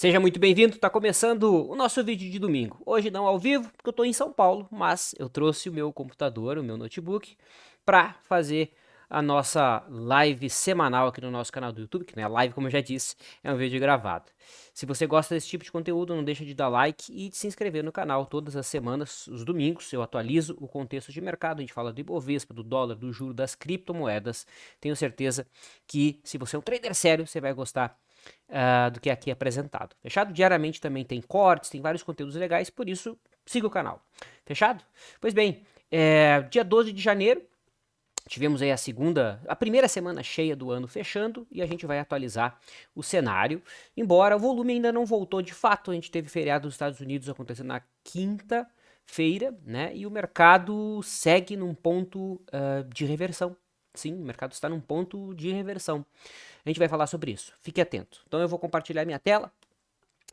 Seja muito bem-vindo, está começando o nosso vídeo de domingo. Hoje não ao vivo, porque eu estou em São Paulo, mas eu trouxe o meu computador, o meu notebook, para fazer a nossa live semanal aqui no nosso canal do YouTube, que não é live, como eu já disse, é um vídeo gravado. Se você gosta desse tipo de conteúdo, não deixa de dar like e de se inscrever no canal. Todas as semanas, os domingos, eu atualizo o contexto de mercado, a gente fala do Ibovespa, do dólar, do juro, das criptomoedas. Tenho certeza que se você é um trader sério, você vai gostar do que aqui é apresentado. Fechado? Diariamente também tem cortes, tem vários conteúdos legais, por isso siga o canal. Fechado? Pois bem, dia 12 de janeiro, tivemos aí a primeira semana cheia do ano fechando e a gente vai atualizar o cenário. Embora o volume ainda não voltou de fato, a gente teve feriado dos Estados Unidos acontecendo na quinta-feira, né? E o mercado segue num ponto de reversão. Sim, o mercado está num ponto de reversão. A gente vai falar sobre isso. Fique atento. Então eu vou compartilhar minha tela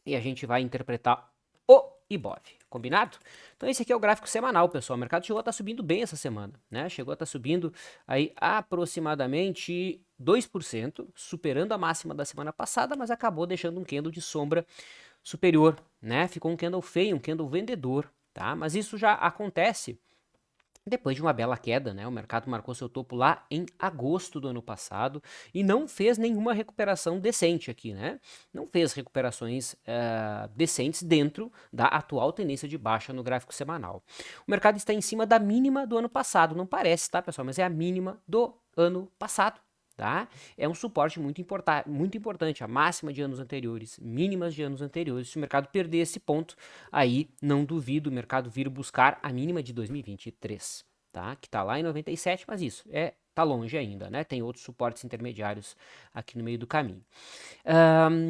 e a gente vai interpretar o Ibov. Combinado? Então esse aqui é o gráfico semanal, pessoal. O mercado chegou a estar subindo bem essa semana, né? Chegou a estar subindo aí aproximadamente 2%, superando a máxima da semana passada, mas acabou deixando um candle de sombra superior, né? Ficou um candle feio, um candle vendedor, tá? Mas isso já acontece depois de uma bela queda, né? O mercado marcou seu topo lá em agosto do ano passado e não fez nenhuma recuperação decente aqui, né? Não fez recuperações decentes dentro da atual tendência de baixa no gráfico semanal. O mercado está em cima da mínima do ano passado, não parece, tá, pessoal? Mas é a mínima do ano passado. Tá? É um suporte muito importante, a máxima de anos anteriores, mínimas de anos anteriores. Se o mercado perder esse ponto, aí não duvido o mercado vir buscar a mínima de 2023, tá? Que tá lá em 97, mas isso tá longe ainda, né? Tem outros suportes intermediários aqui no meio do caminho.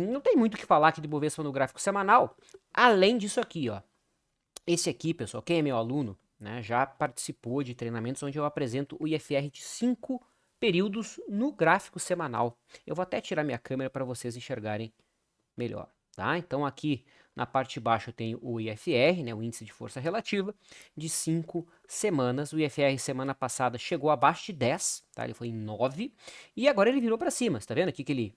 Não tem muito o que falar aqui de Bovespa no gráfico semanal, além disso aqui, ó. Esse aqui, pessoal, quem é meu aluno, né, já participou de treinamentos onde eu apresento o IFR de 5 períodos no gráfico semanal. Eu vou até tirar minha câmera para vocês enxergarem melhor, tá? Então aqui na parte de baixo eu tenho o IFR, né, o índice de força relativa, de 5 semanas. O IFR semana passada chegou abaixo de 10, tá? Ele foi em 9 e agora ele virou para cima. Você tá vendo aqui que ele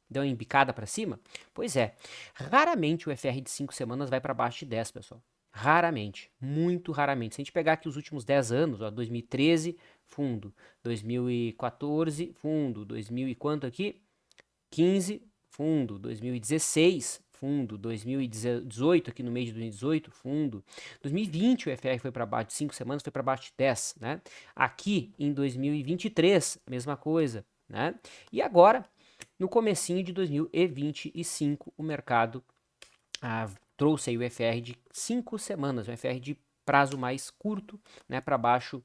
deu uma embicada para cima? Pois é. Raramente o IFR de 5 semanas vai para baixo de 10, pessoal. Raramente, muito raramente. Se a gente pegar aqui os últimos 10 anos, ó, 2013, fundo, 2014, fundo, 2000 e quanto aqui? 15, fundo, 2016, fundo, 2018, aqui no mês de 2018, fundo, 2020 o FR foi para baixo de 5 semanas, foi para baixo de 10, né? Aqui em 2023, mesma coisa, né? E agora, no comecinho de 2025, o mercado trouxe aí o FR de 5 semanas, um FR de prazo mais curto, né, para baixo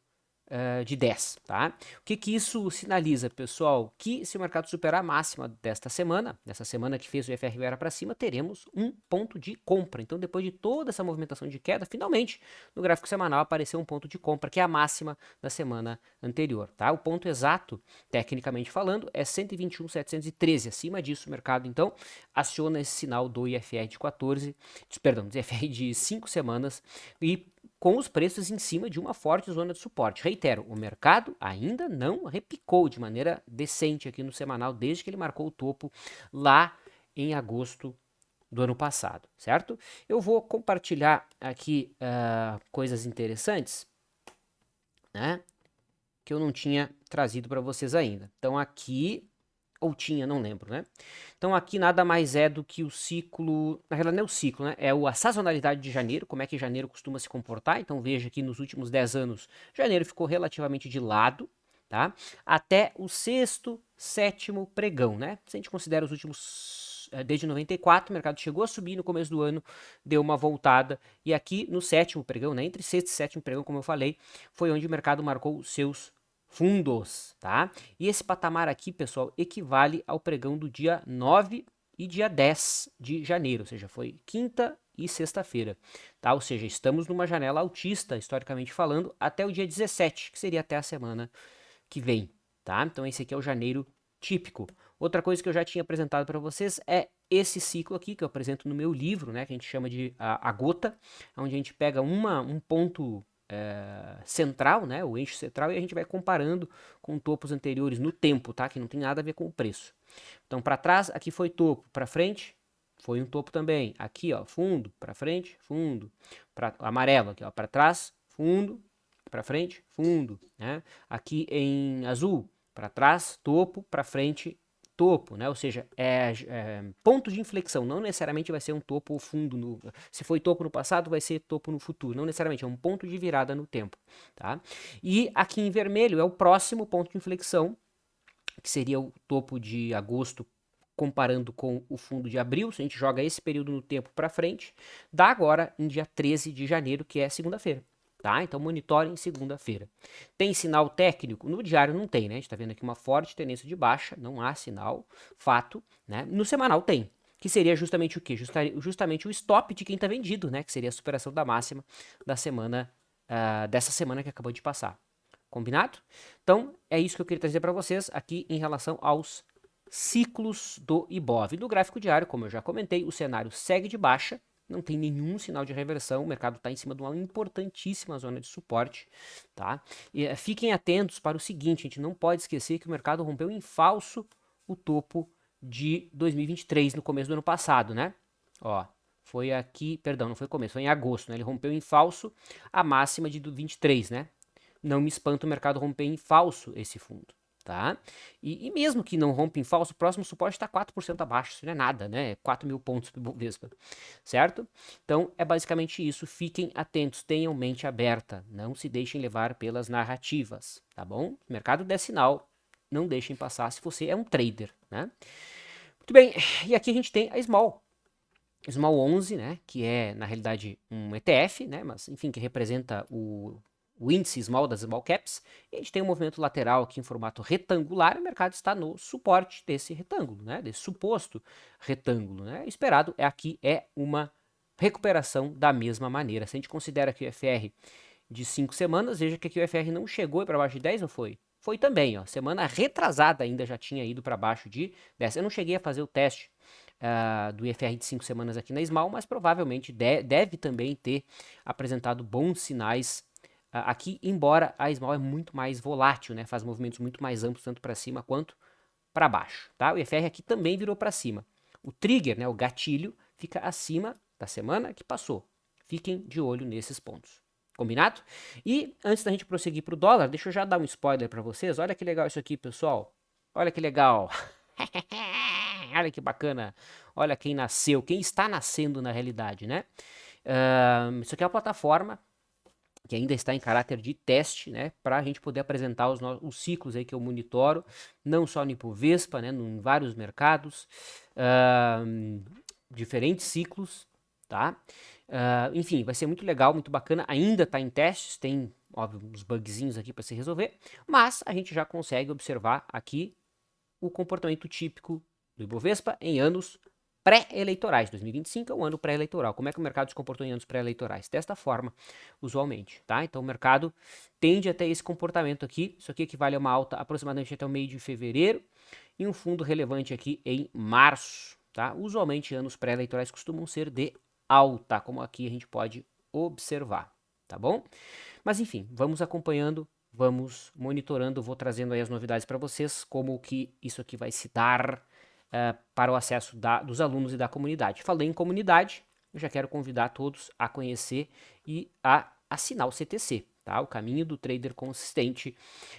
de 10, tá? O que que isso sinaliza, pessoal? Que se o mercado superar a máxima dessa semana que fez o IFR para cima, teremos um ponto de compra. Então, depois de toda essa movimentação de queda, finalmente, no gráfico semanal apareceu um ponto de compra, que é a máxima da semana anterior, tá? O ponto exato, tecnicamente falando, é 121.713. Acima disso, o mercado, então, aciona esse sinal do IFR de 14, perdão, do IFR de 5 semanas e com os preços em cima de uma forte zona de suporte. Reitero, o mercado ainda não repicou de maneira decente aqui no semanal, desde que ele marcou o topo lá em agosto do ano passado, certo? Eu vou compartilhar aqui coisas interessantes, né, que eu não tinha trazido para vocês ainda. Então aqui, ou tinha, não lembro, né? Então aqui nada mais é do que o ciclo, na realidade não é o ciclo, né? É a sazonalidade de janeiro, como é que janeiro costuma se comportar. Então veja que nos últimos 10 anos, janeiro ficou relativamente de lado, tá? Até o sexto, sétimo pregão, né? Se a gente considera os últimos, desde 94, o mercado chegou a subir no começo do ano, deu uma voltada, e aqui no sétimo pregão, né? Entre sexto e sétimo pregão, como eu falei, foi onde o mercado marcou os seus fundos, tá? E esse patamar aqui, pessoal, equivale ao pregão do dia 9 e dia 10 de janeiro, ou seja, foi quinta e sexta-feira, tá? Ou seja, estamos numa janela altista, historicamente falando, até o dia 17, que seria até a semana que vem, tá? Então esse aqui é o janeiro típico. Outra coisa que eu já tinha apresentado para vocês é esse ciclo aqui, que eu apresento no meu livro, né, que a gente chama de a gota, onde a gente pega um ponto central, né, o eixo central, e a gente vai comparando com topos anteriores no tempo, tá, que não tem nada a ver com o preço. Então, para trás, aqui foi topo, para frente, foi um topo também. Aqui, ó, fundo, para frente, fundo. Amarelo aqui, ó, para trás, fundo, para frente, fundo, né? Aqui em azul, para trás, topo, para frente, topo, né? Ou seja, ponto de inflexão. Não necessariamente vai ser um topo ou fundo. Se foi topo no passado, vai ser topo no futuro. Não necessariamente, é um ponto de virada no tempo, tá? E aqui em vermelho é o próximo ponto de inflexão, que seria o topo de agosto comparando com o fundo de abril. Se a gente joga esse período no tempo para frente, dá agora em dia 13 de janeiro, que é segunda-feira. Tá? Então monitorem segunda-feira. Tem sinal técnico? No diário não tem, né? A gente está vendo aqui uma forte tendência de baixa, não há sinal, fato, né? No semanal tem, que seria justamente o quê? Justamente o stop de quem está vendido, né? Que seria a superação da máxima da semana, dessa semana que acabou de passar. Combinado? Então, é isso que eu queria trazer para vocês aqui em relação aos ciclos do Ibov. No gráfico diário, como eu já comentei, o cenário segue de baixa, não tem nenhum sinal de reversão, o mercado está em cima de uma importantíssima zona de suporte, tá? E fiquem atentos para o seguinte, a gente não pode esquecer que o mercado rompeu em falso o topo de 2023, no começo do ano passado, né? Ó, foi aqui, perdão, não foi começo, foi em agosto, né? Ele rompeu em falso a máxima de 23, né? Não me espanta o mercado romper em falso esse fundo, tá? E mesmo que não rompa em falso, o próximo suporte está 4% abaixo, isso não é nada, né? 4 mil pontos para o Ibovespa, certo? Então é basicamente isso, fiquem atentos, tenham mente aberta, não se deixem levar pelas narrativas, tá bom? O mercado der sinal, não deixem passar se você é um trader, né? Muito bem, e aqui a gente tem a Small 11, né, que é na realidade um ETF, né, mas enfim, que representa o índice small das small caps. E a gente tem um movimento lateral aqui em formato retangular, e o mercado está no suporte desse retângulo, né, desse suposto retângulo, né. Esperado aqui é uma recuperação da mesma maneira. Se a gente considera que o FR de 5 semanas, veja que aqui o FR não chegou para baixo de 10, não foi? Foi também, ó. Semana retrasada ainda já tinha ido para baixo de 10. Eu não cheguei a fazer o teste do IFR de 5 semanas aqui na Small, mas provavelmente deve também ter apresentado bons sinais aqui, embora a Small é muito mais volátil, né? Faz movimentos muito mais amplos, tanto para cima quanto para baixo, tá? O IFR aqui também virou para cima. O trigger, né, o gatilho, fica acima da semana que passou. Fiquem de olho nesses pontos. Combinado? E antes da gente prosseguir para o dólar, deixa eu já dar um spoiler para vocês. Olha que legal isso aqui, pessoal. Olha que legal. Olha que bacana. Olha quem nasceu, quem está nascendo na realidade, né? Isso aqui é uma plataforma que ainda está em caráter de teste, né, para a gente poder apresentar os ciclos aí que eu monitoro, não só no Ibovespa, né, em vários mercados, diferentes ciclos, tá? Enfim, vai ser muito legal, muito bacana, ainda está em testes, tem, óbvio, uns bugzinhos aqui para se resolver, mas a gente já consegue observar aqui o comportamento típico do Ibovespa em anos pré-eleitorais. 2025 é um ano pré-eleitoral. Como é que o mercado se comportou em anos pré-eleitorais? Desta forma, usualmente, tá? Então o mercado tende a ter esse comportamento aqui. Isso aqui equivale a uma alta aproximadamente até o meio de fevereiro e um fundo relevante aqui em março, tá? Usualmente anos pré-eleitorais costumam ser de alta, como aqui a gente pode observar, tá bom? Mas enfim, vamos acompanhando, vamos monitorando, vou trazendo aí as novidades para vocês, como que isso aqui vai se dar para o acesso dos alunos e da comunidade. Falei em comunidade, eu já quero convidar todos a conhecer e a assinar o CTC, tá? O caminho do trader consistente.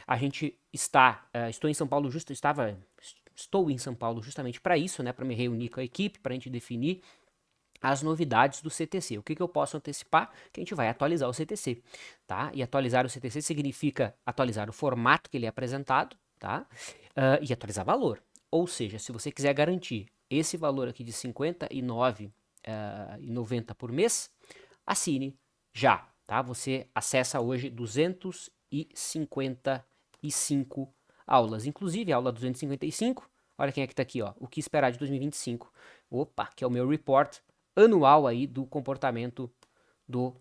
A gente estou em São Paulo estou em São Paulo justamente para isso, né? Para me reunir com a equipe, para a gente definir as novidades do CTC. O que eu posso antecipar? Que a gente vai atualizar o CTC, tá? E atualizar o CTC significa atualizar o formato que ele é apresentado, tá? E atualizar valor. Ou seja, se você quiser garantir esse valor aqui de R$ 59,90 por mês, assine já, tá? Você acessa hoje 255 aulas, inclusive a aula 255, olha quem é que tá aqui, ó, o que esperar de 2025. Opa, que é o meu report anual aí do comportamento do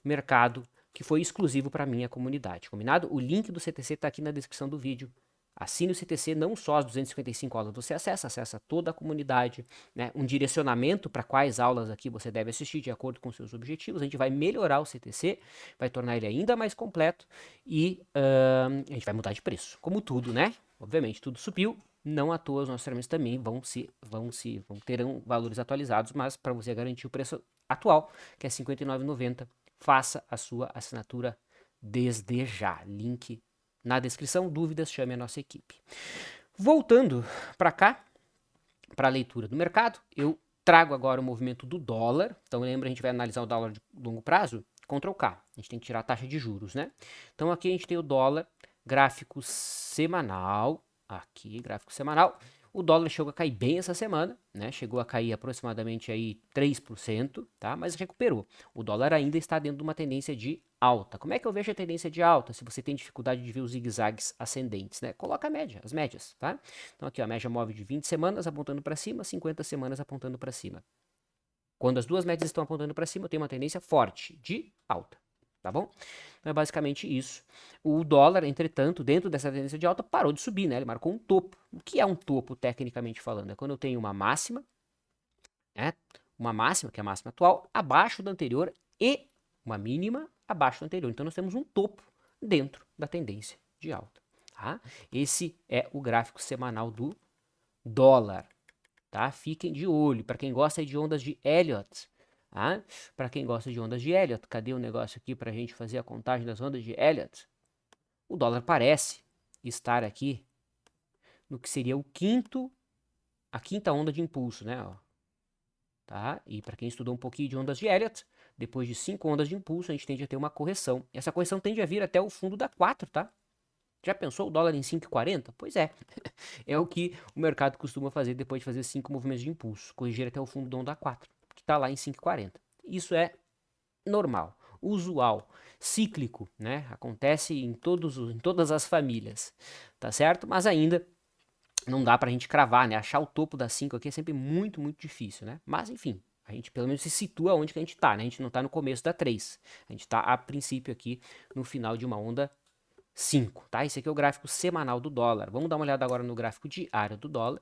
mercado, que foi exclusivo para minha comunidade, combinado? O link do CTC está aqui na descrição do vídeo. Assine o CTC, não só as 255 aulas você acessa toda a comunidade, né? Um direcionamento para quais aulas aqui você deve assistir de acordo com seus objetivos. A gente vai melhorar o CTC, vai tornar ele ainda mais completo e a gente vai mudar de preço. Como tudo, né? Obviamente, tudo subiu, Não à toa os nossos treinamentos também terão valores atualizados, mas para você garantir o preço atual, que é R$ 59,90, faça a sua assinatura desde já. Link na descrição. Dúvidas, chame a nossa equipe. Voltando para cá, para a leitura do mercado, eu trago agora o movimento do dólar. Então lembra, a gente vai analisar o dólar de longo prazo, Ctrl K. A gente tem que tirar a taxa de juros, né? Então aqui a gente tem o dólar, gráfico semanal, aqui, gráfico semanal. O dólar chegou a cair bem essa semana, né? Chegou a cair aproximadamente aí 3%, tá? Mas recuperou. O dólar ainda está dentro de uma tendência de alta. Como é que eu vejo a tendência de alta? Se você tem dificuldade de ver os zigue-zagues ascendentes, né? Coloca a média, as médias, tá? Então aqui ó, a média móvel de 20 semanas apontando para cima, 50 semanas apontando para cima. Quando as duas médias estão apontando para cima, eu tenho uma tendência forte de alta, tá bom? Então é basicamente isso. O dólar, entretanto, dentro dessa tendência de alta, parou de subir, né? Ele marcou um topo. O que é um topo, tecnicamente falando? É quando eu tenho uma máxima, né? Uma máxima, que é a máxima atual, abaixo da anterior e uma mínima abaixo da anterior. Então nós temos um topo dentro da tendência de alta, tá? Esse é o gráfico semanal do dólar, tá? Fiquem de olho. Para quem gosta de ondas de Elliott, tá? Para quem gosta de ondas de Elliott, cadê o negócio aqui para a gente fazer a contagem das ondas de Elliott? O dólar parece estar aqui no que seria a quinta onda de impulso, né? Ó, tá? E para quem estudou um pouquinho de ondas de Elliott, depois de 5 ondas de impulso, a gente tende a ter uma correção. E essa correção tende a vir até o fundo da 4, tá? Já pensou o dólar em 5,40? Pois é. É o que o mercado costuma fazer depois de fazer 5 movimentos de impulso, corrigir até o fundo da onda 4, que está lá em 5,40. Isso é normal, usual, cíclico, né? Acontece em todas as famílias, tá certo? Mas ainda não dá pra gente cravar, né? Achar o topo das 5 aqui é sempre muito, muito difícil, né? Mas enfim, a gente pelo menos se situa onde que a gente tá, né? A gente não tá no começo da 3. A gente tá a princípio aqui no final de uma onda 5, tá? Esse aqui é o gráfico semanal do dólar. Vamos dar uma olhada agora no gráfico diário do dólar.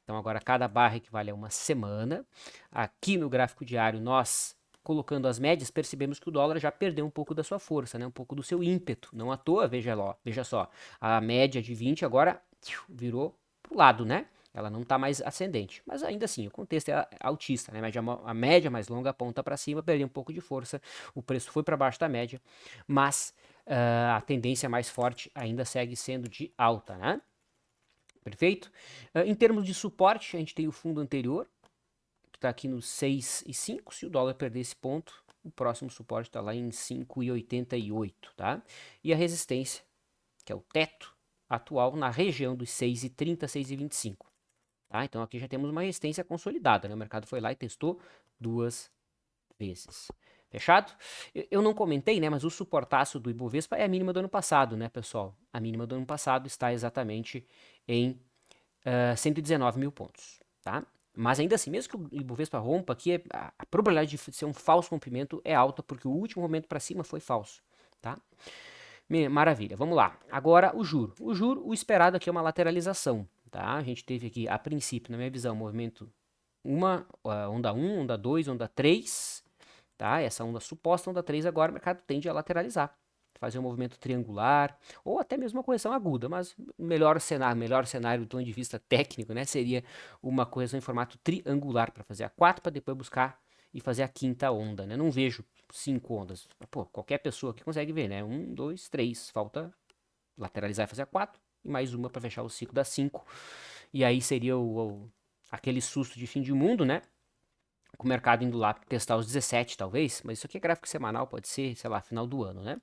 Então agora cada barra equivale a uma semana. Aqui no gráfico diário nós, colocando as médias, percebemos que o dólar já perdeu um pouco da sua força, né? Um pouco do seu ímpeto. Não à toa, veja só, a média de 20 agora virou pro lado, né? Ela não está mais ascendente, mas ainda assim o contexto é altista, né? A média mais longa aponta para cima, perdeu um pouco de força, o preço foi para baixo da média, mas a tendência mais forte ainda segue sendo de alta, né? Perfeito? Em termos de suporte, a gente tem o fundo anterior, que está aqui nos 6,5. Se o dólar perder esse ponto, o próximo suporte está lá em 5,88, tá? E a resistência, que é o teto atual, na região dos 6,30, 6,25. Tá? Então aqui já temos uma resistência consolidada, né? O mercado foi lá e testou 2 vezes. Fechado? Eu não comentei, né? Mas o suportaço do Ibovespa é a mínima do ano passado, né, pessoal? A mínima do ano passado está exatamente em 119 mil pontos, tá? Mas ainda assim, mesmo que o Ibovespa rompa aqui, a probabilidade de ser um falso rompimento é alta, porque o último rompimento para cima foi falso, tá? Maravilha, vamos lá. Agora o juro. O esperado aqui é uma lateralização, tá? A gente teve aqui, a princípio, na minha visão, movimento onda 1, onda 2, onda 3, tá? Essa onda suposta, onda 3 agora, o mercado tende a lateralizar, fazer um movimento triangular, ou até mesmo uma correção aguda, mas melhor cenário do ponto de vista técnico, né, seria uma correção em formato triangular, para fazer a 4, para depois buscar e fazer a quinta onda, né? Não vejo 5 ondas. Pô, qualquer pessoa que consegue ver, né? 1, 2, 3, falta lateralizar e fazer a 4, e mais uma para fechar o ciclo das 5. E aí seria aquele susto de fim de mundo, né? Com o mercado indo lá testar os 17, talvez, mas isso aqui é gráfico semanal, pode ser, sei lá, final do ano, né?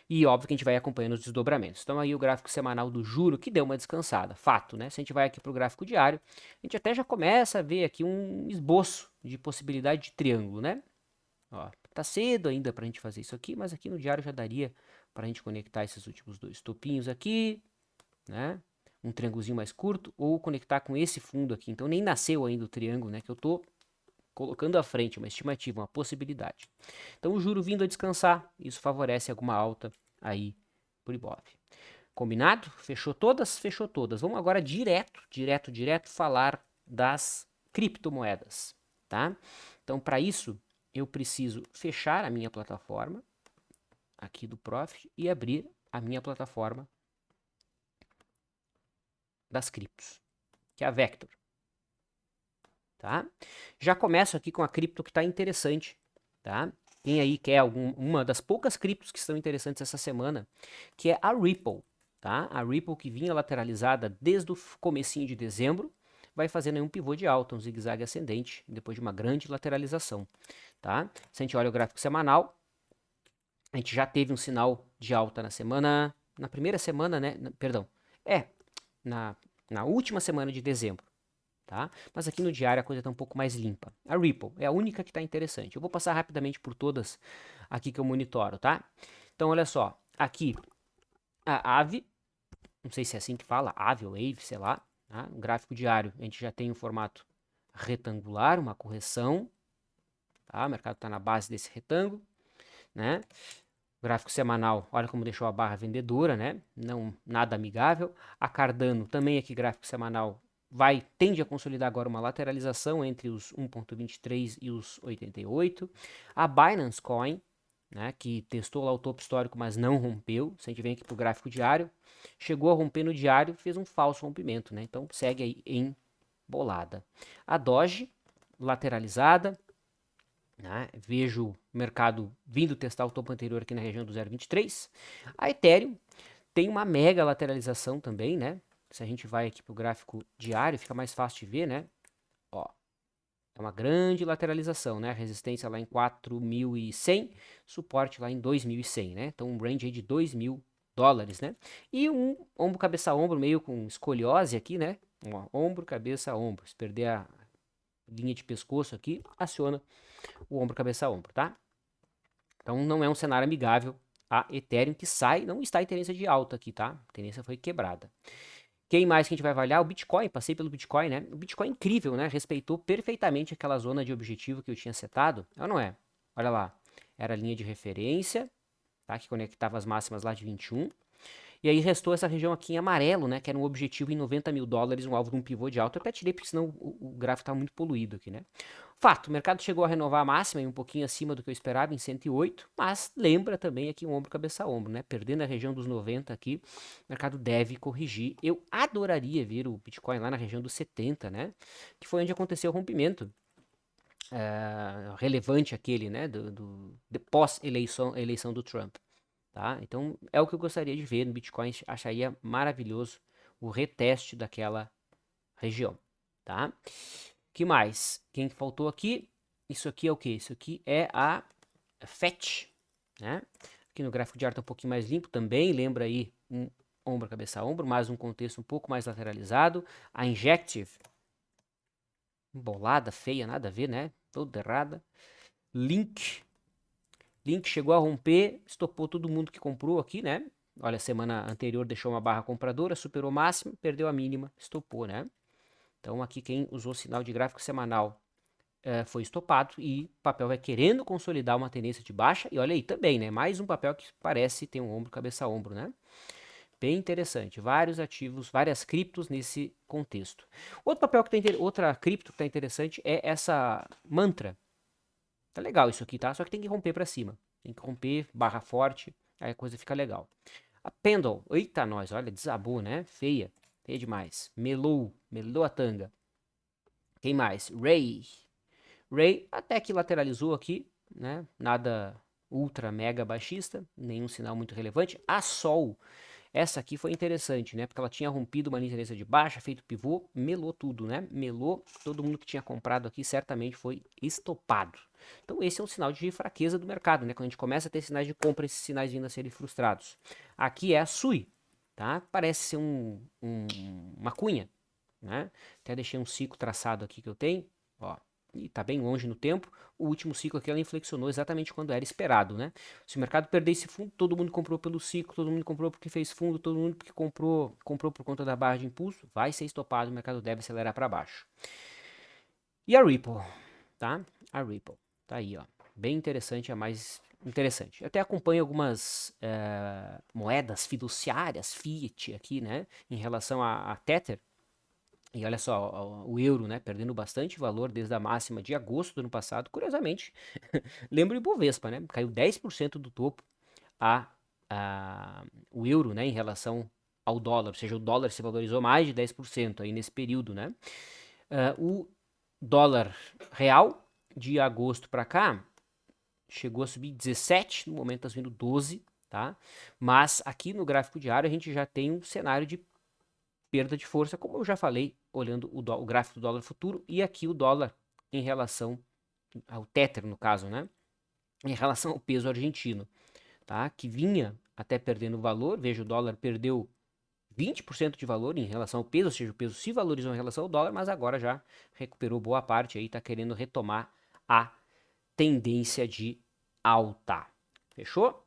E óbvio que a gente vai acompanhando os desdobramentos. Então aí o gráfico semanal do juro que deu uma descansada, fato, né? Se a gente vai aqui para o gráfico diário, a gente até já começa a ver aqui um esboço de possibilidade de triângulo, né? Ó, tá cedo ainda para a gente fazer isso aqui, mas aqui no diário já daria para a gente conectar esses últimos dois topinhos aqui, né? Um triângulozinho mais curto, ou conectar com esse fundo aqui. Então nem nasceu ainda o triângulo, né? Que eu tô colocando à frente, uma estimativa, uma possibilidade. Então o juro vindo a descansar, isso favorece alguma alta aí por Ibov. Combinado? Fechou todas? Fechou todas. Vamos agora direto falar das criptomoedas, tá? Então para isso eu preciso fechar a minha plataforma aqui do Profit e abrir a minha plataforma das criptos, que é a Vector. Tá? Já começo aqui com a cripto que está interessante. Tá? Quem aí quer uma das poucas criptos que estão interessantes essa semana, que é a Ripple. Tá? A Ripple que vinha lateralizada desde o comecinho de dezembro, vai fazendo aí um pivô de alta, um zigue-zague ascendente, depois de uma grande lateralização. Tá? Se a gente olha o gráfico semanal, a gente já teve um sinal de alta na primeira semana, né? Perdão, na, na última semana de dezembro. Tá? Mas aqui no diário a coisa está um pouco mais limpa. A Ripple é a única que está interessante. Eu vou passar rapidamente por todas aqui que eu monitoro, tá? Então, olha só. Aqui, a AVE, não sei se é assim que fala, AVE ou AVE, sei lá. Tá? No gráfico diário, a gente já tem um formato retangular, uma correção. Tá? O mercado está na base desse retângulo, né? Gráfico semanal, olha como deixou a barra vendedora, né? Não, nada amigável. A Cardano, também aqui gráfico semanal, tende a consolidar agora uma lateralização entre os 1.23 e os 88. A Binance Coin, né, que testou lá o topo histórico, mas não rompeu. Se a gente vem aqui para o gráfico diário, chegou a romper no diário, fez um falso rompimento, né? Então segue aí em bolada. A Doge, lateralizada, né? Vejo o mercado vindo testar o topo anterior aqui na região do 0,23. A Ethereum tem uma mega lateralização também, né? Se a gente vai aqui para o gráfico diário, fica mais fácil de ver, né? Ó, é uma grande lateralização, né? Resistência lá em 4.100, suporte lá em 2.100, né? Então um range aí de $2.000, né? E um ombro, cabeça, ombro, meio com escoliose aqui, né? Ombro, cabeça, ombro. Se perder a linha de pescoço aqui, aciona o ombro, cabeça, ombro, tá? Então não é um cenário amigável a Ethereum que não está em tendência de alta aqui, tá? A tendência foi quebrada. Quem mais que a gente vai avaliar? O Bitcoin, passei pelo Bitcoin, né? O Bitcoin é incrível, né? Respeitou perfeitamente aquela zona de objetivo que eu tinha setado. Ou não é? Olha lá. Era a linha de referência, tá? Que conectava as máximas lá de 21. E aí restou essa região aqui em amarelo, né? Que era um objetivo em $90.000, um alvo de um pivô de alta. Eu até tirei porque senão o gráfico tá muito poluído aqui, né? Fato, o mercado chegou a renovar a máxima e um pouquinho acima do que eu esperava, em 108, mas lembra também aqui um ombro, cabeça a ombro, né? Perdendo a região dos 90 aqui, o mercado deve corrigir. Eu adoraria ver o Bitcoin lá na região dos 70, né? Que foi onde aconteceu o rompimento relevante aquele, né? De pós-eleição do Trump. Tá? Então é o que eu gostaria de ver no Bitcoin, acharia maravilhoso o reteste daquela região, tá? Que mais? Quem faltou aqui? Isso aqui é o que? Isso aqui é a FET, né? Aqui no gráfico de ar tá um pouquinho mais limpo também, lembra aí um ombro, cabeça, ombro, mas um contexto um pouco mais lateralizado. A Injective, embolada, feia, nada a ver, né? Toda errada. Link chegou a romper, estopou todo mundo que comprou aqui, né? Olha, semana anterior deixou uma barra compradora, superou máxima, perdeu a mínima, estopou, né? Então aqui quem usou sinal de gráfico semanal foi estopado e o papel vai querendo consolidar uma tendência de baixa. E olha aí também, né? Mais um papel que parece ter um ombro, cabeça a ombro, né? Bem interessante. Vários ativos, várias criptos nesse contexto. Outro papel que tem, outra cripto que tá interessante é essa Mantra. Tá legal isso aqui, tá? Só que tem que romper para cima. Tem que romper, barra forte, aí a coisa fica legal. A Pendle, eita nós, olha, desabou, né? Feia, feia demais. Melou a tanga. Quem mais? Ray até que lateralizou aqui, né? Nada ultra mega baixista, nenhum sinal muito relevante. A Sol, essa aqui foi interessante, né? Porque ela tinha rompido uma linha de tendência de baixa, feito pivô, melou tudo, né? Melou, todo mundo que tinha comprado aqui certamente foi estopado. Então esse é um sinal de fraqueza do mercado, né? Quando a gente começa a ter sinais de compra, esses sinais vindo a serem frustrados. Aqui é a Sui, tá? Parece ser uma cunha, né? Até deixei um ciclo traçado aqui que eu tenho, ó. E tá bem longe no tempo. O último ciclo aqui ela inflexionou exatamente quando era esperado, né? Se o mercado perder esse fundo, todo mundo comprou pelo ciclo, todo mundo comprou porque fez fundo, todo mundo porque comprou por conta da barra de impulso, vai ser estopado, o mercado deve acelerar para baixo. E a Ripple, tá? A Ripple, tá aí, ó. Bem interessante, a mais interessante. Eu até acompanho algumas moedas fiduciárias, Fiat aqui, né? Em relação a Tether. E olha só, o euro, né, perdendo bastante valor desde a máxima de agosto do ano passado. Curiosamente, lembra o Ibovespa, né? Caiu 10% do topo o euro, né, em relação ao dólar, ou seja, o dólar se valorizou mais de 10% aí nesse período, né? O dólar real de agosto para cá chegou a subir 17, no momento está subindo 12, tá? Mas aqui no gráfico diário a gente já tem um cenário de perda de força, como eu já falei, olhando o gráfico do dólar futuro e aqui o dólar em relação ao Tether, no caso, né? Em relação ao peso argentino, tá? Que vinha até perdendo valor, veja, o dólar perdeu 20% de valor em relação ao peso, ou seja, o peso se valorizou em relação ao dólar, mas agora já recuperou boa parte aí, está querendo retomar a tendência de alta. Fechou?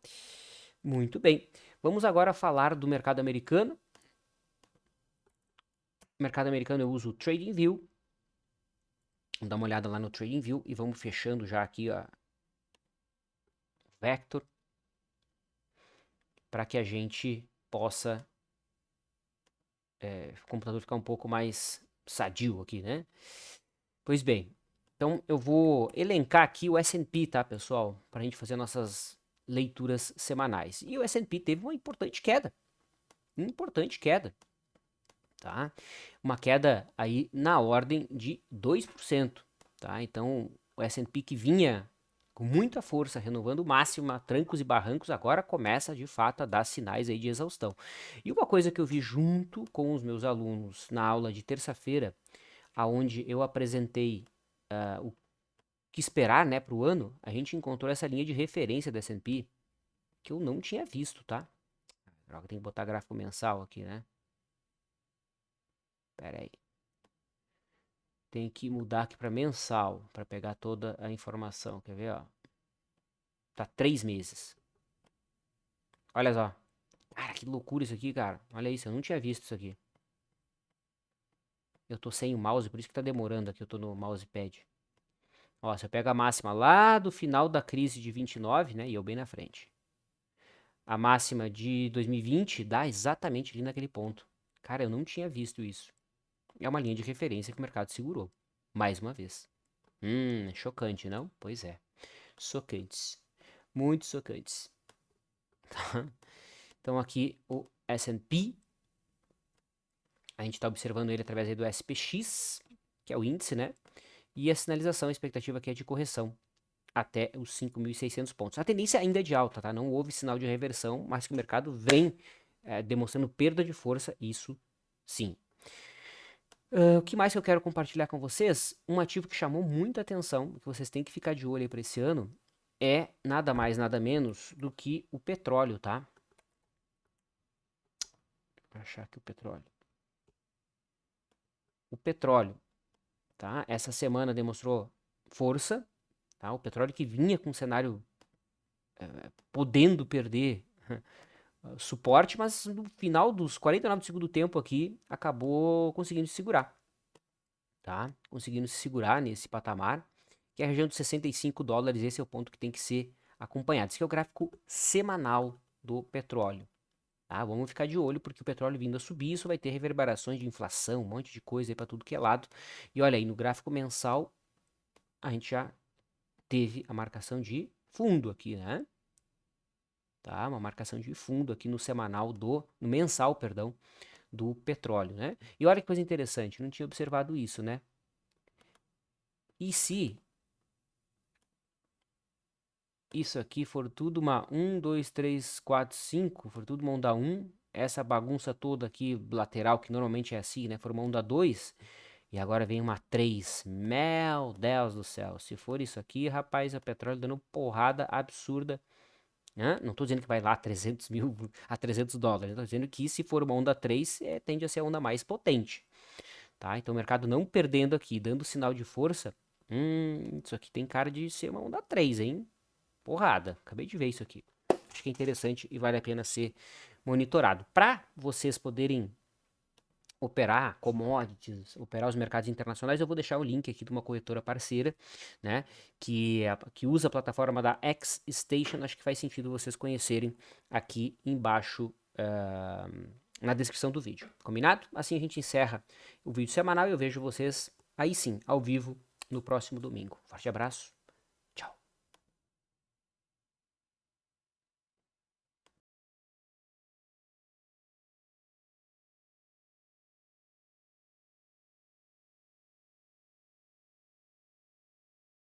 Muito bem. Vamos agora falar do mercado americano. No mercado americano eu uso o TradingView. Vamos dar uma olhada lá no TradingView e vamos fechando já aqui a Vector para que a gente possa o computador ficar um pouco mais sadio aqui, né? Pois bem, então eu vou elencar aqui o S&P, tá, pessoal? Para a gente fazer nossas leituras semanais. E o S&P teve uma importante queda, tá? Uma queda aí na ordem de 2%, tá? Então o S&P que vinha com muita força, renovando máxima, trancos e barrancos, agora começa de fato a dar sinais aí de exaustão. E uma coisa que eu vi junto com os meus alunos na aula de terça-feira, aonde eu apresentei o que esperar, né, para o ano, a gente encontrou essa linha de referência do S&P que eu não tinha visto, tá? Droga, tem que botar gráfico mensal aqui, né? Pera aí. Tem que mudar aqui para mensal, para pegar toda a informação. Quer ver, ó? Tá 3 meses. Olha só. Cara, que loucura isso aqui, cara. Olha isso, eu não tinha visto isso aqui. Eu tô sem o mouse, por isso que tá demorando aqui. Eu tô no mousepad. Ó, você pega a máxima lá do final da crise de 29, né? E eu bem na frente. A máxima de 2020 dá exatamente ali naquele ponto. Cara, eu não tinha visto isso. É uma linha de referência que o mercado segurou. Mais uma vez. Chocante, não? Pois é. Socantes. Muito socantes. Então aqui o S&P, a gente está observando ele através aí do SPX, que é o índice, né? E a sinalização, a expectativa aqui é de correção até os 5.600 pontos. A tendência ainda é de alta, tá? Não houve sinal de reversão, mas que o mercado vem demonstrando perda de força, isso sim. O que mais que eu quero compartilhar com vocês? Um ativo que chamou muita atenção, que vocês têm que ficar de olho aí para esse ano, é nada mais, nada menos do que o petróleo, tá? Vou achar aqui o petróleo. O petróleo, tá? Essa semana demonstrou força, tá? O petróleo que vinha com um cenário podendo perder suporte, mas no final dos 49 do segundo tempo aqui, acabou conseguindo se segurar, tá? Conseguindo se segurar nesse patamar, que é a região de 65 dólares, esse é o ponto que tem que ser acompanhado. Esse é o gráfico semanal do petróleo. Tá? Vamos ficar de olho, porque o petróleo vindo a subir, isso vai ter reverberações de inflação, um monte de coisa aí para tudo que é lado. E olha aí, no gráfico mensal, a gente já teve a marcação de fundo aqui, né? Tá? Uma marcação de fundo aqui no semanal no mensal, perdão, do petróleo, né? E olha que coisa interessante, não tinha observado isso, né? E se isso aqui for tudo uma 1, 2, 3, 4, 5, for tudo uma onda 1, essa bagunça toda aqui lateral, que normalmente é assim, né? For uma onda 2, e agora vem uma 3. Meu Deus do céu, se for isso aqui, rapaz, a petróleo dando porrada absurda. Né? Não estou dizendo que vai lá a 300 mil, a 300 dólares. Estou dizendo que se for uma onda 3, tende a ser a onda mais potente. Tá? Então o mercado não perdendo aqui, dando sinal de força. Isso aqui tem cara de ser uma onda 3, hein? Porrada. Acabei de ver isso aqui. Acho que é interessante e vale a pena ser monitorado. Para vocês poderem operar commodities, operar os mercados internacionais, eu vou deixar o link aqui de uma corretora parceira, né, que usa a plataforma da X-Station, acho que faz sentido vocês conhecerem aqui embaixo na descrição do vídeo, combinado? Assim a gente encerra o vídeo semanal e eu vejo vocês aí sim, ao vivo, no próximo domingo. Forte abraço.